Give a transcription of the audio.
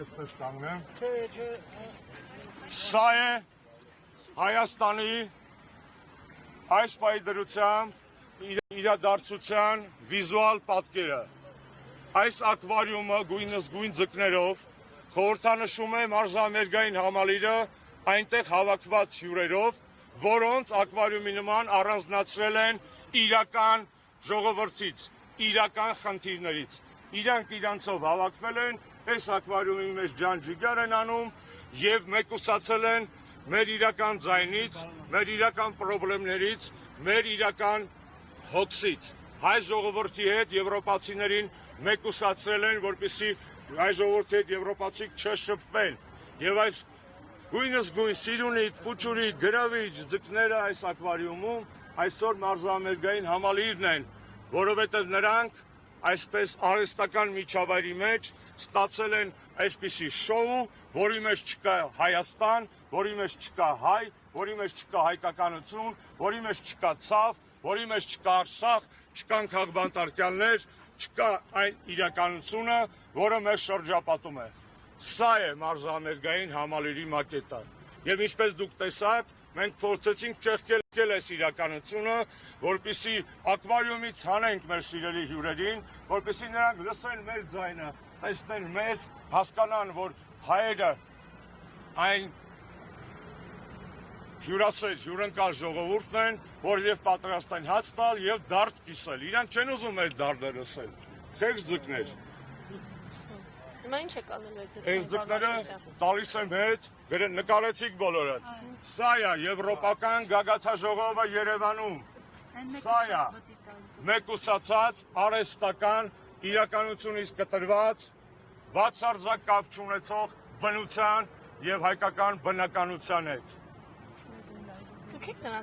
Այսպես կանգնեմ։ Սա է Հայաստանի այս պայդրությամբ իրադարձության վիզուալ պատկերը։ Այս ակվարիումը գույնզգույն ձկներով խորհրդանշում է մարզամերգային համալիրը այնտեղ հավաքված հյուրերով, որոնց ակվարիումի նման առանձնացրել են իրական ժողովրդից, իրական խնդիրներից։ Իրանք իրանցով հավաքվել են, այս ակվարիումի մեջ ջանջիգար են անում եւ մեկուսացել են մեր իրական ձայնից, մեր իրական խնդիրներից, մեր իրական հոգսից։ Հայ ժողովրդի հետ եվրոպացիներին մեկուսացրել են, որպեսզի հայ ժողովրդի հետ եվրոպացիք չշփվեն։ Եվ այս գույնզգույն սիրունիկ, փուչուրիկ, գրավիչ ձկները այս ակվարիումում այսօր մարզամերգային համալիրն են, որովհետև նրանք այսպես արհեստական միջավայրի մեջ ստացել են այսպիսի շոու, որի մեջ չկա Հայաստան, որի մեջ չկա հայ, որի մեջ չկա հայկականություն, որի մեջ չկա ցավ, որի մեջ չկա Արցախ, չկան քաղբանտարկյալներ, չկա այն իրականությունը, որը մեզ շրջապատում է։ Սա է մարզամերգային համալիրի մակետը։ Եվ ինչպես դուք տեսաք, մենք փորձեցինք ճեղքել այս իրականությունը, որպեսզի ակվարիումից հանենք մեր սիրելի հյուրերին, որպեսզի նրանք լսեն մեր ձայնը, տեսնեն մեզ, հասկանան, որ հայերը այն հյուրասեր, հյուրընկալ ժողովուրդն են, որ եւ պատրաստ են հաց տալ եւ դարդ կիսել։ Իրանք չեն ուզում մեր դարդը լսել։ Խեղճ ձկներ։ Հիմա ինչ է կանել Այս ձկները տալիս եմ հետ, նկարեցիք բոլորը։ Սա է եվրոպական գագաթաժողովը Երևանում։ Սա է մեկուսացած, արհեստական, իրականությունից կտրված, բացարձակ կապ չունեցող բնության եւ հայկական բնականության հետ։ Դուք եք նրանց